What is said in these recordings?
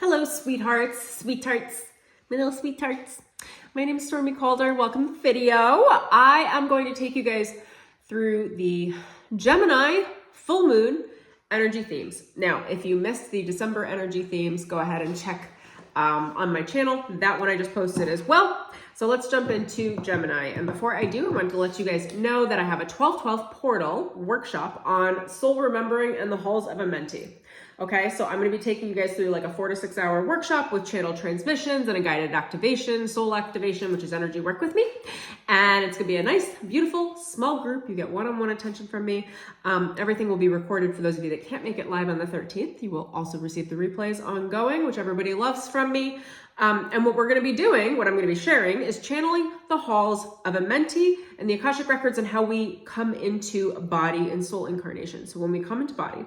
Hello, sweethearts, my little sweethearts. My name is Stormie Calder. Welcome to the video. I am going to take you guys through the Gemini Full Moon energy themes. Now, if you missed the December energy themes, go ahead and check on my channel. That one I just posted as well. So let's jump into Gemini. And before I do, I want to let you guys know that I have a 12/12 portal workshop on soul remembering and the halls of Amenti. Okay, so I'm going to be taking you guys through like a 4 to 6 hour workshop with channel transmissions and a guided activation, soul activation, which is energy work with me. And it's going to be a nice, beautiful, small group. You get one-on-one attention from me. Everything will be recorded for those of you that can't make it live on the 13th. You will also receive the replays ongoing, which everybody loves from me. And what we're going to be doing, what I'm going to be sharing, is channeling the halls of Amenti and the Akashic records and how we come into body and soul incarnation. So when we come into body,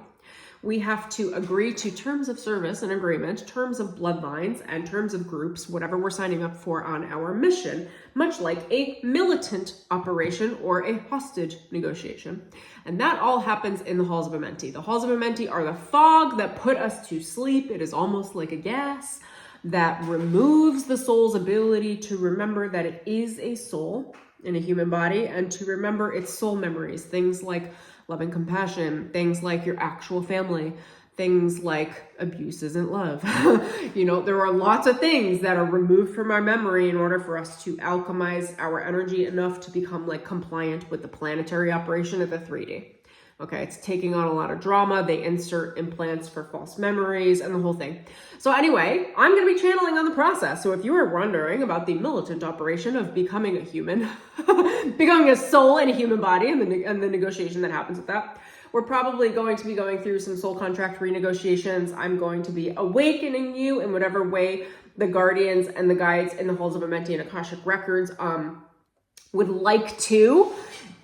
we have to agree to terms of service and agreement, terms of bloodlines, and terms of groups, whatever we're signing up for on our mission, much like a militant operation or a hostage negotiation. And that all happens in the halls of Amenti. The halls of Amenti are the fog that put us to sleep. It is almost like a gas that removes the soul's ability to remember that it is a soul in a human body and to remember its soul memories, things like love and compassion, things like your actual family, things like abuse isn't love. You know, there are lots of things that are removed from our memory in order for us to alchemize our energy enough to become like compliant with the planetary operation of the 3D. Okay, it's taking on a lot of drama. They insert implants for false memories and the whole thing. So anyway, I'm going to be channeling on the process. So if you are wondering about the militant operation of becoming a human, becoming a soul in a human body and the negotiation that happens with that, we're probably going to be going through some soul contract renegotiations. I'm going to be awakening you in whatever way the guardians and the guides in the halls of Amenti and Akashic records would like to.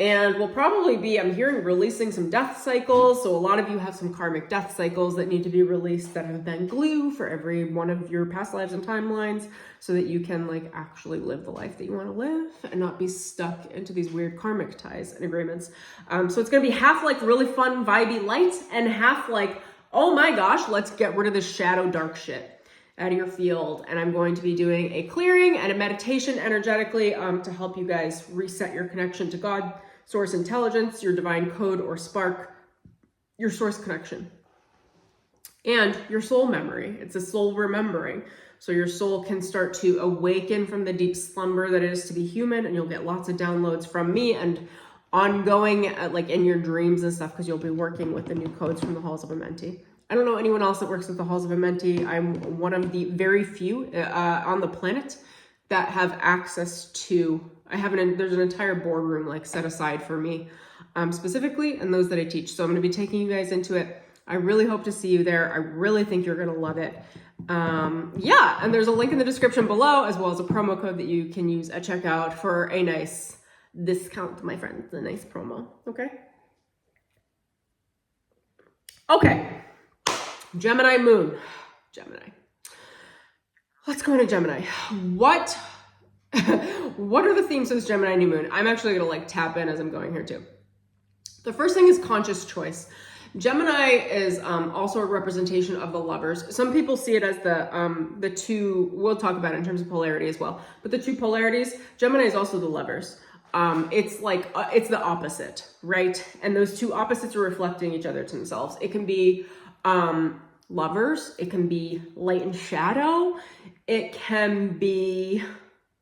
And we'll probably be, I'm hearing, releasing some death cycles. So a lot of you have some karmic death cycles that need to be released that have been glue for every one of your past lives and timelines so that you can like actually live the life that you want to live and not be stuck into these weird karmic ties and agreements. So it's going to be half like really fun, vibey light and half like, oh my gosh, let's get rid of this shadow dark shit out of your field. And I'm going to be doing a clearing and a meditation energetically to help you guys reset your connection to God, source intelligence, your divine code or spark, your source connection, and your soul memory. It's a soul remembering. So your soul can start to awaken from the deep slumber that it is to be human, and you'll get lots of downloads from me and ongoing like in your dreams and stuff, because you'll be working with the new codes from the halls of Amenti. I don't know anyone else that works with the halls of Amenti. I'm one of the very few on the planet that have access to, there's an entire boardroom like set aside for me specifically and those that I teach. So I'm going to be taking you guys into it. I really hope to see you there. I really think you're going to love it. Yeah, and there's a link in the description below as well as a promo code that you can use at checkout for a nice discount, my friends, a nice promo. Okay. Gemini moon. Gemini. Let's go into Gemini. What are the themes of this Gemini new moon? I'm actually going to like tap in as I'm going here too. The first thing is conscious choice. Gemini is also a representation of the lovers. Some people see it as the two, we'll talk about it in terms of polarity as well, but the two polarities, Gemini is also the lovers. It's like, it's the opposite, right? And those two opposites are reflecting each other to themselves. It can be lovers, it can be light and shadow, it can be,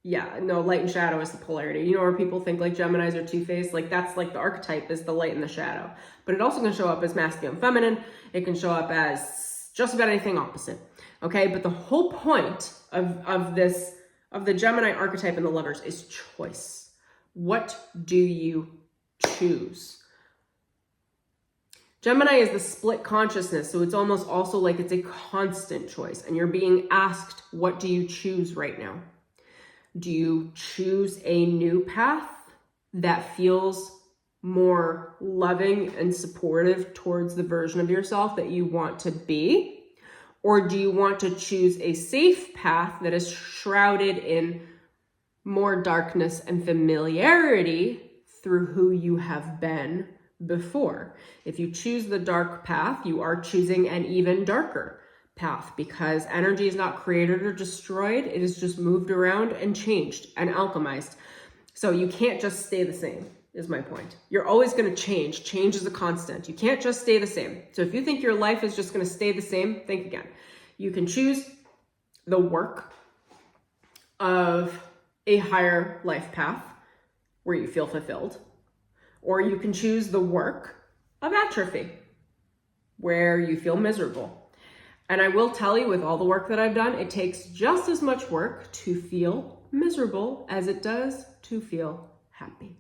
light and shadow is the polarity. You know, where people think like Geminis are two-faced, like that's like the archetype is the light and the shadow. But it also can show up as masculine, feminine. It can show up as just about anything opposite. Okay, but the whole point of the Gemini archetype and the lovers is choice. What do you choose? Gemini is the split consciousness, so it's almost also like it's a constant choice, and you're being asked, what do you choose right now? Do you choose a new path that feels more loving and supportive towards the version of yourself that you want to be? Or do you want to choose a safe path that is shrouded in more darkness and familiarity through who you have been before? If you choose the dark path, you are choosing an even darker path, because energy is not created or destroyed. It is just moved around and changed and alchemized. So you can't just stay the same, is my point. You're always going to change. Change is a constant. You can't just stay the same. So if you think your life is just going to stay the same, think again. You can choose the work of a higher life path where you feel fulfilled, or you can choose the work of atrophy where you feel miserable. And I will tell you, with all the work that I've done, it takes just as much work to feel miserable as it does to feel happy.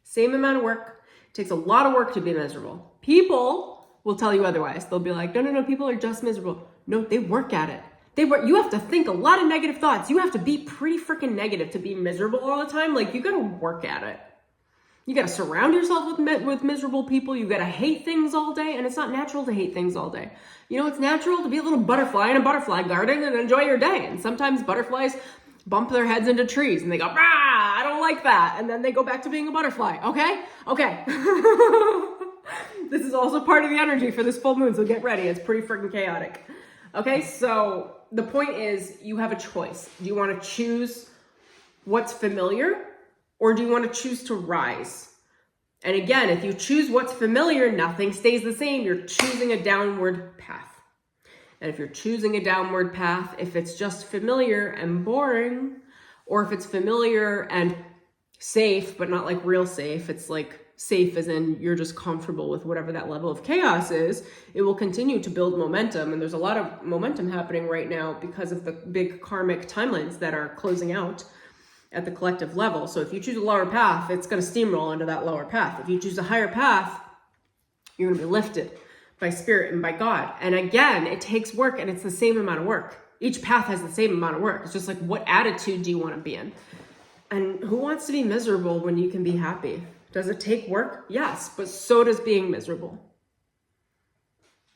Same amount of work. It takes a lot of work to be miserable. People will tell you otherwise. They'll be like, no, people are just miserable. No, they work at it. You have to think a lot of negative thoughts. You have to be pretty freaking negative to be miserable all the time. Like, you got to work at it. You got to surround yourself with miserable people. You got to hate things all day. And it's not natural to hate things all day. You know, it's natural to be a little butterfly in a butterfly garden and enjoy your day. And sometimes butterflies bump their heads into trees and they go, rah, I don't like that. And then they go back to being a butterfly. Okay. This is also part of the energy for this full moon. So get ready. It's pretty freaking chaotic. Okay. So the point is, you have a choice. Do you want to choose what's familiar, or do you want to choose to rise? And again, if you choose what's familiar, nothing stays the same. You're choosing a downward path. And if you're choosing a downward path, if it's just familiar and boring, or if it's familiar and safe, but not like real safe, it's like safe as in you're just comfortable with whatever that level of chaos is, it will continue to build momentum. And there's a lot of momentum happening right now because of the big karmic timelines that are closing out at the collective level. So if you choose a lower path, it's going to steamroll into that lower path. If you choose a higher path, you're going to be lifted by spirit and by God. And again, it takes work, and it's the same amount of work. Each path has the same amount of work. It's just like, what attitude do you want to be in? And who wants to be miserable when you can be happy? Does it take work? Yes, but so does being miserable.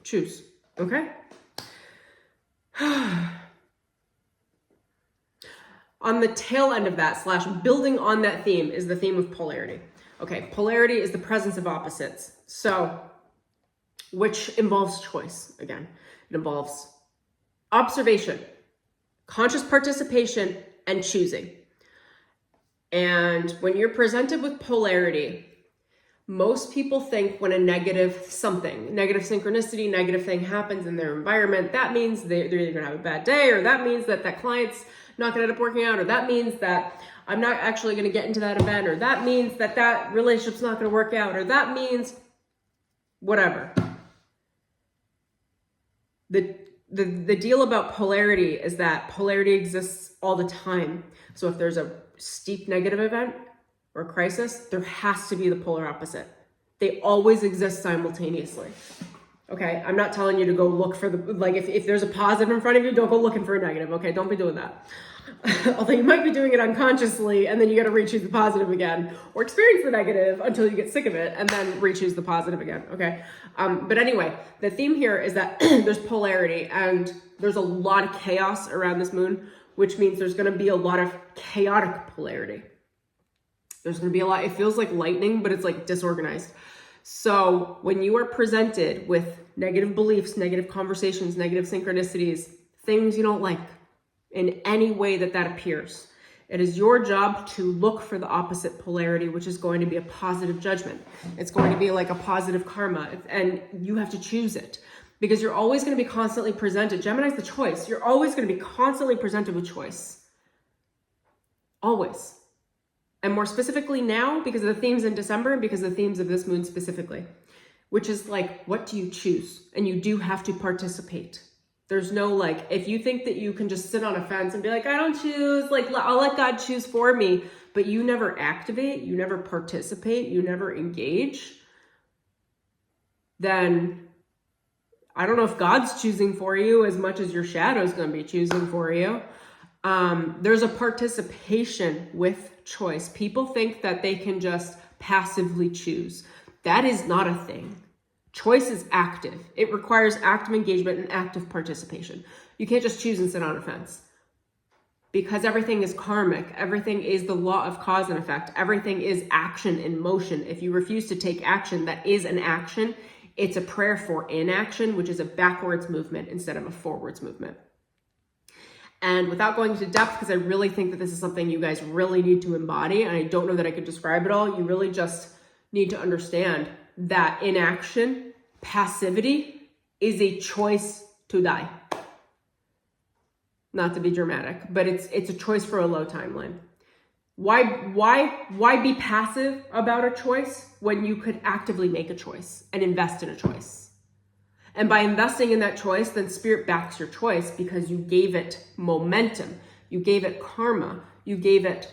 Choose, okay? On the tail end of that, / building on that theme, is the theme of polarity. Okay, polarity is the presence of opposites. So, which involves choice, again. It involves observation, conscious participation, and choosing. And when you're presented with polarity, most people think when a negative synchronicity, negative thing happens in their environment, that means they're either going to have a bad day, or that means that client's not going to end up working out, or that means that I'm not actually going to get into that event, or that means that relationship's not going to work out, or that means whatever. The deal about polarity is that polarity exists all the time. So if there's a steep negative event or crisis, there has to be the polar opposite. They always exist simultaneously. Okay, I'm not telling you to go look for if there's a positive in front of you, don't go looking for a negative. Okay, don't be doing that. Although you might be doing it unconsciously, and then you got to re-choose the positive again, or experience the negative until you get sick of it, and then re-choose the positive again. Okay, but anyway, the theme here is that there's polarity, and there's a lot of chaos around this moon, which means there's going to be a lot of chaotic polarity. There's going to be a lot. It feels like lightning, but it's like disorganized. So when you are presented with negative beliefs, negative conversations, negative synchronicities, things you don't like, in any way that appears, it is your job to look for the opposite polarity, which is going to be a positive judgment. It's going to be like a positive karma, and you have to choose it, because you're always going to be constantly presented. Gemini's the choice. You're always going to be constantly presented with choice. Always. And more specifically now, because of the themes in December and because of the themes of this moon specifically, which is like, what do you choose? And you do have to participate. There's no if you think that you can just sit on a fence and be like, I don't choose, I'll let God choose for me, but you never activate, you never participate, you never engage, then I don't know if God's choosing for you as much as your shadow's going to be choosing for you. There's a participation with choice. People think that they can just passively choose. That is not a thing. Choice is active. It requires active engagement and active participation. You can't just choose and sit on a fence, because everything is karmic. Everything is the law of cause and effect. Everything is action in motion. If you refuse to take action, that is an action It's a prayer for inaction, which is a backwards movement instead of a forwards movement. And without going into depth, because I really think that this is something you guys really need to embody, and I don't know that I could describe it all, you really just need to understand that inaction, passivity, is a choice to die. Not to be dramatic, but it's a choice for a low timeline. Why be passive about a choice when you could actively make a choice and invest in a choice? And by investing in that choice, then spirit backs your choice because you gave it momentum, you gave it karma, you gave it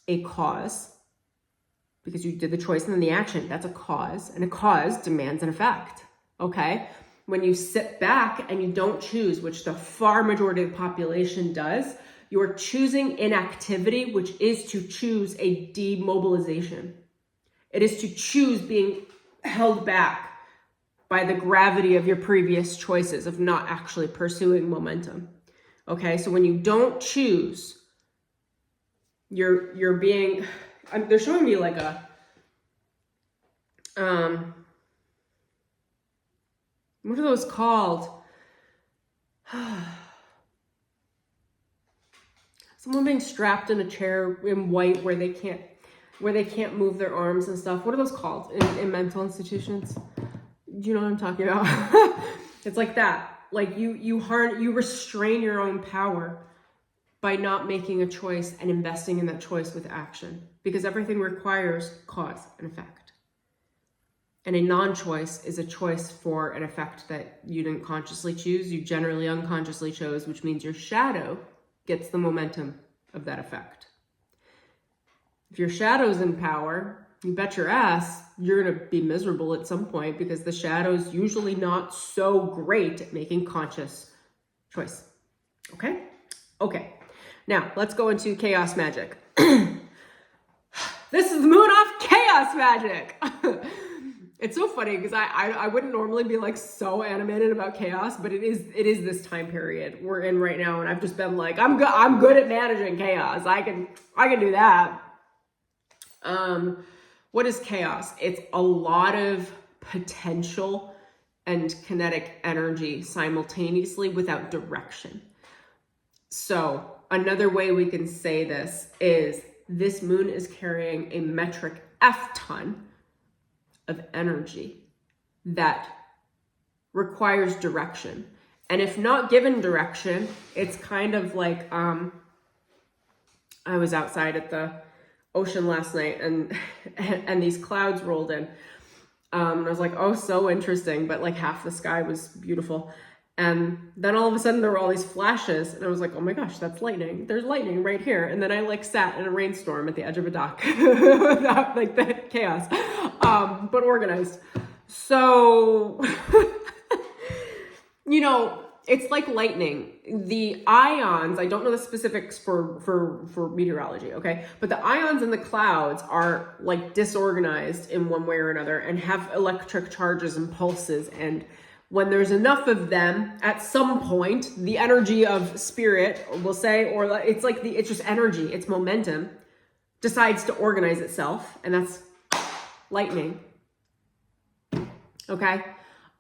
a cause because you did the choice and then the action. That's a cause, and a cause demands an effect. Okay? When you sit back and you don't choose, which the far majority of the population does, you're choosing inactivity, which is to choose a demobilization. It is to choose being held back by the gravity of your previous choices of not actually pursuing momentum. Okay, so when you don't choose, you're being, they're showing me like a, what are those called? Someone being strapped in a chair in white where they can't move their arms and stuff. What are those called in mental institutions? Do you know what I'm talking about? It's like that. Like you restrain your own power by not making a choice and investing in that choice with action, because everything requires cause and effect. And a non-choice is a choice for an effect that you didn't consciously choose, you generally unconsciously chose, which means your shadow gets the momentum of that effect. If your shadow's in power, you bet your ass you're going to be miserable at some point, because the shadow's usually not so great at making conscious choice. Okay? Okay. Now, let's go into chaos magic. This is the moon of chaos magic. It's so funny because I wouldn't normally be like so animated about chaos, but it is this time period we're in right now, and I've just been like, I'm good at managing chaos. I can do that. What is chaos? It's a lot of potential and kinetic energy simultaneously without direction. So another way we can say this is this moon is carrying a metric F ton of energy that requires direction. And if not given direction, it's kind of like, I was outside at the ocean last night and these clouds rolled in. And I was like, oh, so interesting. But like half the sky was beautiful. And then all of a sudden there were all these flashes and I was like, oh my gosh, that's lightning. There's lightning right here. And then I like sat in a rainstorm at the edge of a dock. Like that chaos, but organized. So, you know, it's like lightning. The ions, I don't know the specifics for meteorology, okay? But the ions in the clouds are like disorganized in one way or another and have electric charges and pulses, and when there's enough of them, at some point, the energy of spirit, we'll say, or it's like it's just energy, it's momentum, decides to organize itself, and that's lightning. Okay?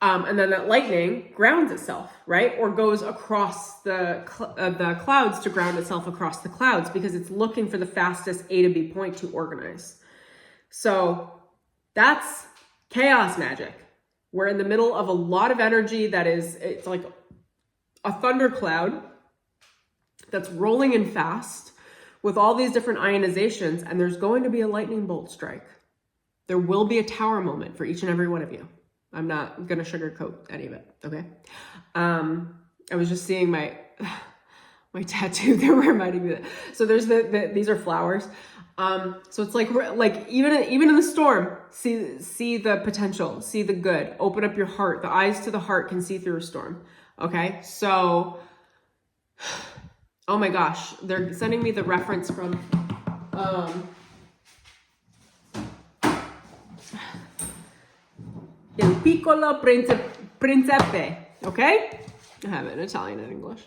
And then that lightning grounds itself, right? Or goes across the clouds to ground itself across the clouds, because it's looking for the fastest A to B point to organize. So that's chaos magic. We're in the middle of a lot of energy it's like a thundercloud that's rolling in fast with all these different ionizations, and there's going to be a lightning bolt strike. There will be a tower moment for each and every one of you. I'm not going to sugarcoat any of it, okay? I was just seeing my tattoo. They were reminding me that. So there's these are flowers. So it's like even in the storm, see the potential, see the good, open up your heart. The eyes to the heart can see through a storm. Okay. So, oh my gosh, they're sending me the reference from, Il Piccolo Principe. Okay. I have it in Italian and English.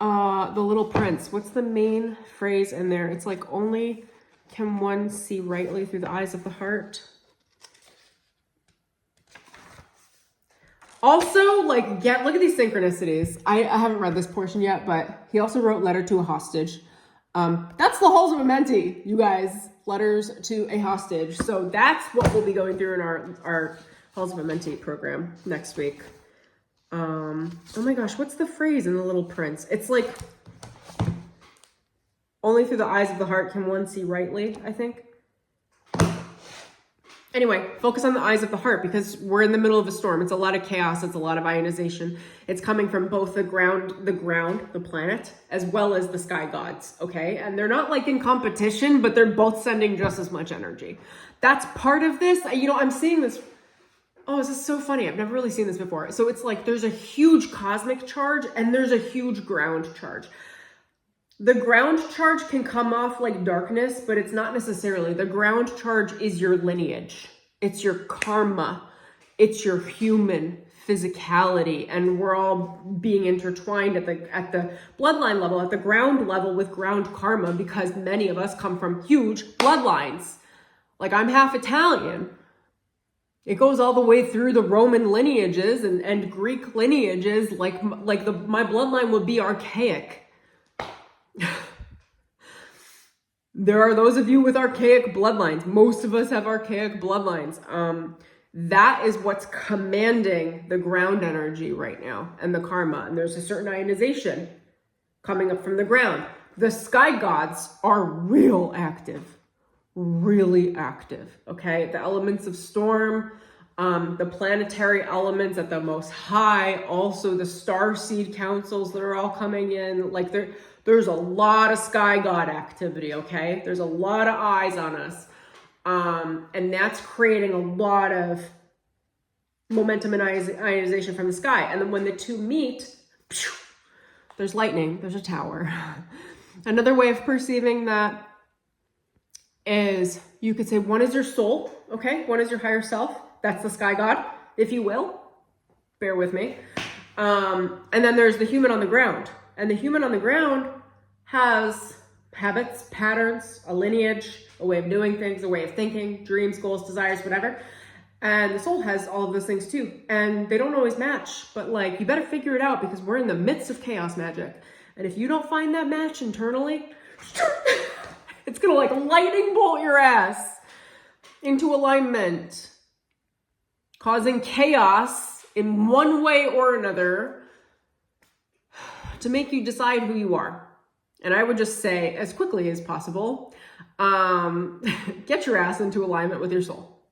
The Little Prince. What's the main phrase in there? It's like, only can one see rightly through the eyes of the heart. Also, like, look at these synchronicities. I haven't read this portion yet, but he also wrote Letter to a Hostage. That's the halls of Amenti, you guys. Letters to a hostage. So that's what we'll be going through in our halls of Amenti program next week. Oh my gosh, what's the phrase in The Little Prince? It's like, only through the eyes of the heart can one see rightly, I think. Anyway, focus on the eyes of the heart, because we're in the middle of a storm. It's a lot of chaos. It's a lot of ionization. It's coming from both the planet, as well as the sky gods, okay? And they're not like in competition, but they're both sending just as much energy. That's part of this. You know, I'm seeing this. Oh, this is so funny. I've never really seen this before. So it's like there's a huge cosmic charge and there's a huge ground charge. The ground charge can come off like darkness, but it's not necessarily. The ground charge is your lineage. It's your karma. It's your human physicality. And we're all being intertwined at the bloodline level, at the ground level with ground karma, because many of us come from huge bloodlines. Like, I'm half Italian. It goes all the way through the Roman lineages and Greek lineages. My bloodline would be archaic. There are those of you with archaic bloodlines. Most of us have archaic bloodlines. That is what's commanding the ground energy right now and the karma. And there's a certain ionization coming up from the ground. The sky gods are real active, really active. Okay, the elements of storm, the planetary elements at the most high, also the star seed councils that are all coming in. Like, there's a lot of sky god activity, okay? There's a lot of eyes on us. And that's creating a lot of momentum and ionization from the sky. And then when the two meet, there's lightning, there's a tower. Another way of perceiving that is, you could say one is your soul, okay? One is your higher self. That's the sky god, if you will. Bear with me. And then there's the human on the ground. And the human on the ground has habits, patterns, a lineage, a way of doing things, a way of thinking, dreams, goals, desires, whatever. And the soul has all of those things too. And they don't always match, but like, you better figure it out, because we're in the midst of chaos magic. And if you don't find that match internally, it's gonna like lightning bolt your ass into alignment, causing chaos in one way or another, to make you decide who you are. And I would just say, as quickly as possible, get your ass into alignment with your soul.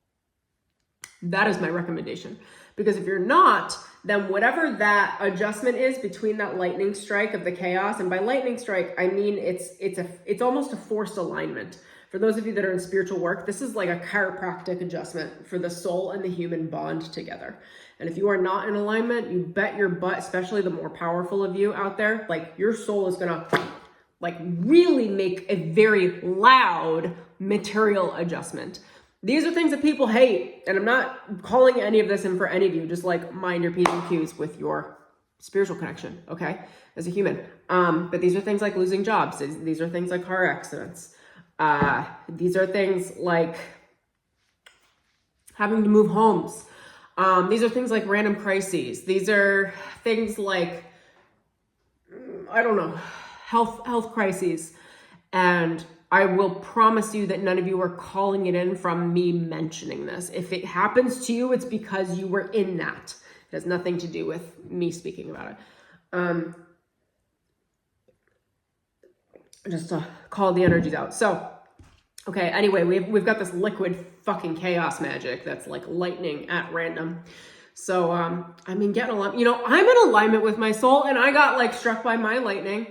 That is my recommendation. Because if you're not, then whatever that adjustment is between that lightning strike of the chaos, and by lightning strike, I mean it's almost a forced alignment. For those of you that are in spiritual work, this is like a chiropractic adjustment for the soul and the human bond together. And if you are not in alignment, you bet your butt, especially the more powerful of you out there, like, your soul is gonna like really make a very loud material adjustment. These are things that people hate. And I'm not calling any of this in for any of you. Just like, mind your P's and Q's with your spiritual connection, okay? As a human. But these are things like losing jobs. These are things like car accidents. These are things like having to move homes. These are things like random crises. These are things like, I don't know, health crises. And I will promise you that none of you are calling it in from me mentioning this. If it happens to you, it's because you were in that. It has nothing to do with me speaking about it. Just to call the energies out. So, okay, anyway, we've got this liquid fucking chaos magic that's like lightning at random. So, I mean, getting alignment. You know, I'm in alignment with my soul, and I got like struck by my lightning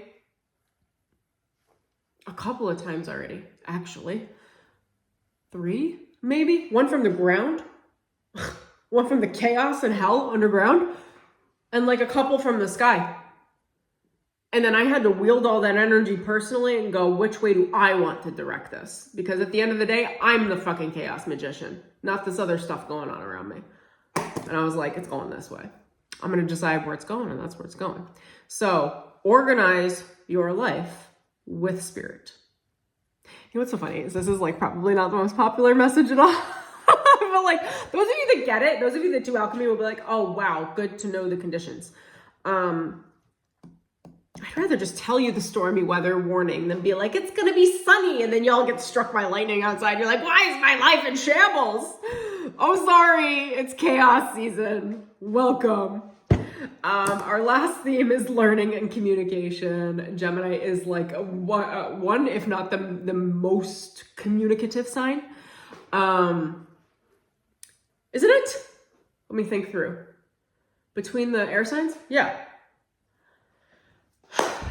a couple of times already, actually. 3, maybe? 1 from the ground, 1 from the chaos and hell underground, and like a couple from the sky. And then I had to wield all that energy personally and go, which way do I want to direct this? Because at the end of the day, I'm the fucking chaos magician, not this other stuff going on around me. And I was like, it's going this way. I'm going to decide where it's going, and that's where it's going. So organize your life with spirit. You know what's so funny is this is like probably not the most popular message at all, but will like, those of you that get it, those of you that do alchemy will be like, oh, wow, good to know the conditions. I'd rather just tell you the stormy weather warning than be like, it's going to be sunny. And then y'all get struck by lightning outside. You're like, why is my life in shambles? Oh, sorry. It's chaos season. Welcome. Our last theme is learning and communication. Gemini is like one, if not the most communicative sign. Isn't it? Let me think through. Between the air signs? Yeah.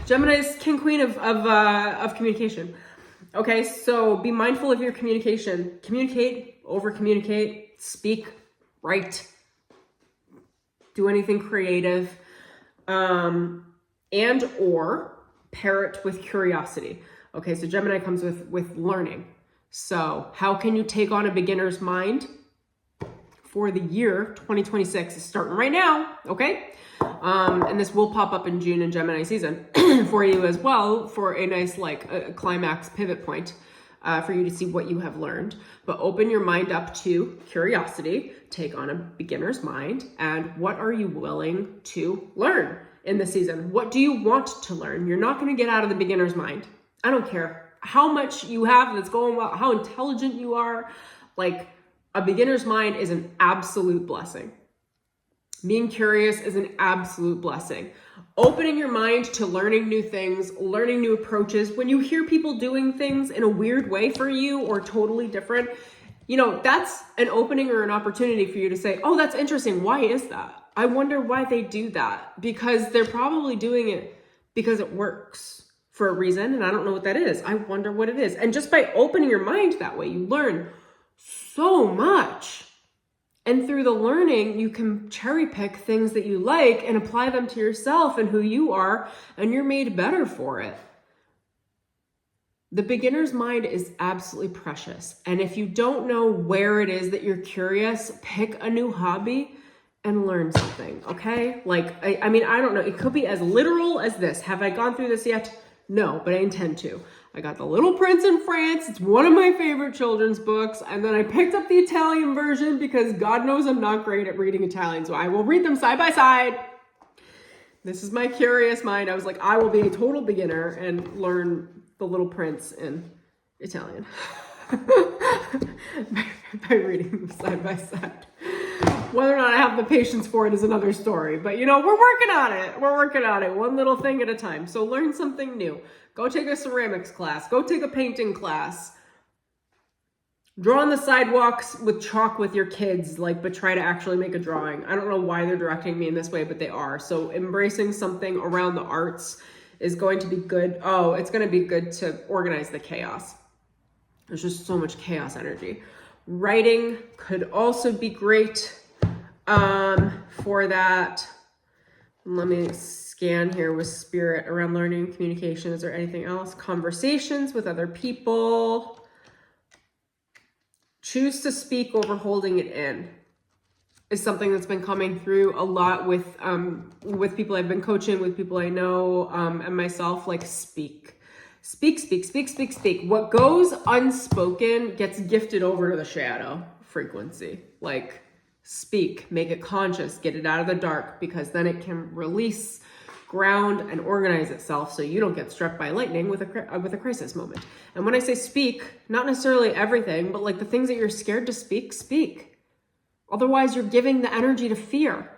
Gemini is king, queen of communication. Okay, so be mindful of your communication. Communicate, over-communicate, speak, write, do anything creative, and or pair it with curiosity. Okay, so Gemini comes with learning. So how can you take on a beginner's mind for the year 2026 is starting right now, okay? And this will pop up in June in Gemini season for you as well, for a nice like a climax pivot point for you to see what you have learned. But open your mind up to curiosity, take on a beginner's mind, and what are you willing to learn in the season? What do you want to learn? You're not going to get out of the beginner's mind. I don't care how much you have that's going well, how intelligent you are. Like, a beginner's mind is an absolute blessing. Being curious is an absolute blessing. Opening your mind to learning new things, learning new approaches. When you hear people doing things in a weird way for you or totally different, you know, that's an opening or an opportunity for you to say, oh, that's interesting. Why is that? I wonder why they do that. Because they're probably doing it because it works for a reason. And I don't know what that is. I wonder what it is. And just by opening your mind that way, you learn so much. And through the learning, you can cherry pick things that you like and apply them to yourself and who you are, and you're made better for it. The beginner's mind is absolutely precious. And if you don't know where it is that you're curious, pick a new hobby and learn something, okay? Like, I mean, I don't know. It could be as literal as this. Have I gone through this yet? No, but I intend to. I got The Little Prince in France. It's one of my favorite children's books. And then I picked up the Italian version because God knows I'm not great at reading Italian. So I will read them side by side. This is my curious mind. I was like, I will be a total beginner and learn The Little Prince in Italian by reading them side by side. Whether or not I have the patience for it is another story. But, you know, we're working on it. We're working on it. One little thing at a time. So learn something new. Go take a ceramics class. Go take a painting class. Draw on the sidewalks with chalk with your kids, like, but try to actually make a drawing. I don't know why they're directing me in this way, but they are. So embracing something around the arts is going to be good. Oh, it's going to be good to organize the chaos. There's just so much chaos energy. Writing could also be great for that. Let me scan here with spirit around learning and communication. Is there anything else? Conversations with other people. Choose to speak over holding it in is something that's been coming through a lot with people I've been coaching, with people I know, and myself. Like, speak. Speak, speak, speak, speak, speak. What goes unspoken gets gifted over to the shadow frequency. Like, speak, make it conscious, get it out of the dark, because then it can release, ground, and organize itself so you don't get struck by lightning with a crisis moment. And when I say speak, not necessarily everything, but like the things that you're scared to speak, speak. Otherwise, you're giving the energy to fear.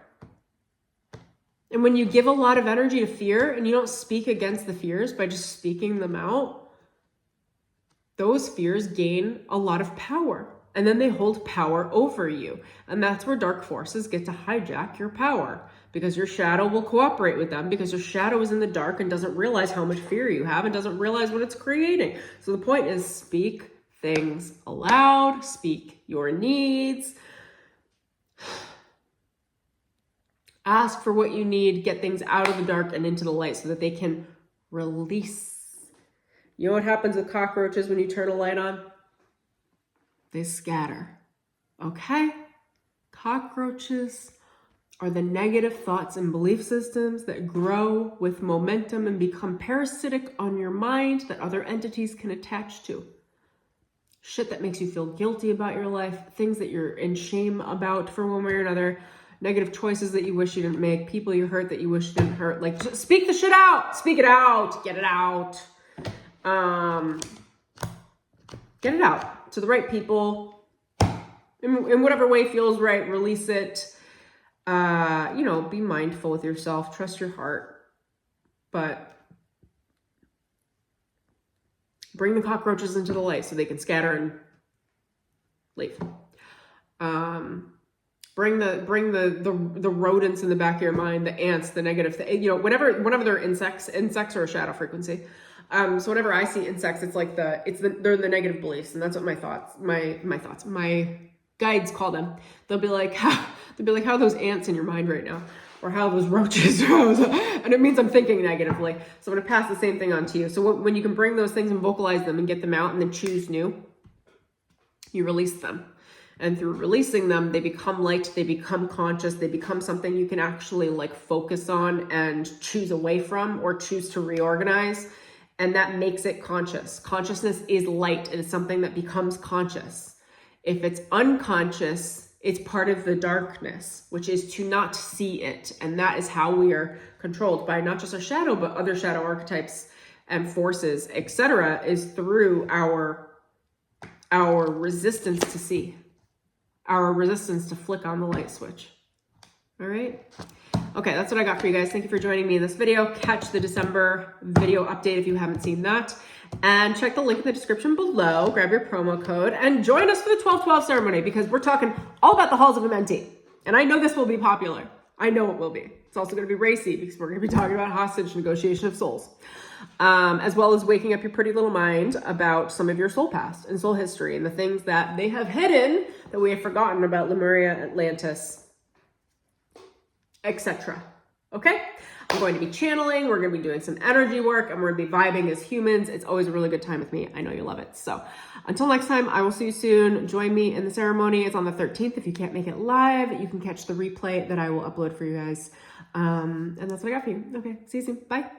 And when you give a lot of energy to fear and you don't speak against the fears by just speaking them out, those fears gain a lot of power. And then they hold power over you. And that's where dark forces get to hijack your power, because your shadow will cooperate with them, because your shadow is in the dark and doesn't realize how much fear you have and doesn't realize what it's creating. So the point is, speak things aloud, speak your needs, ask for what you need, get things out of the dark and into the light so that they can release. You know what happens with cockroaches when you turn a light on? They scatter, okay? Cockroaches are the negative thoughts and belief systems that grow with momentum and become parasitic on your mind that other entities can attach to. shit that makes you feel guilty about your life, things that you're in shame about for one way or another, negative choices that you wish you didn't make, people you hurt that you wish you didn't hurt. Like, just speak the shit out. Speak it out. Get it out. Get it out to the right people in whatever way feels right. Release it. You know, be mindful with yourself. Trust your heart. But bring the cockroaches into the light so they can scatter and leave. Bring the rodents in the back of your mind, the ants, the negative, you know, whenever they're insects are a shadow frequency. So whenever I see insects, it's like they're the negative beliefs, and that's what my guides call them. They'll be like, how are those ants in your mind right now? Or how those roaches, and it means I'm thinking negatively. So I'm going to pass the same thing on to you. So when you can bring those things and vocalize them and get them out and then choose new, you release them. And through releasing them, they become light, they become conscious, they become something you can actually like focus on and choose away from or choose to reorganize. And that makes it conscious. Consciousness is light. It is something that becomes conscious. If it's unconscious, it's part of the darkness, which is to not see it. And that is how we are controlled by not just our shadow, but other shadow archetypes and forces, etc., is through our resistance to see, our resistance to flick on the light switch. All right. Okay, that's what I got for you guys. Thank you for joining me in this video. Catch the December video update if you haven't seen that. And check the link in the description below. Grab your promo code and join us for the 12/12 ceremony, because we're talking all about the halls of Amenti. And I know this will be popular. I know it will be. It's also going to be racy because we're going to be talking about hostage negotiation of souls, as well as waking up your pretty little mind about some of your soul past and soul history and the things that they have hidden that we have forgotten about Lemuria, Atlantis, etc. Okay? I'm going to be channeling. We're going to be doing some energy work, and we're going to be vibing as humans. It's always a really good time with me. I know you love it. So until next time, I will see you soon. Join me in the ceremony. It's on the 13th. If you can't make it live, you can catch the replay that I will upload for you guys. And that's what I got for you. Okay. See you soon. Bye.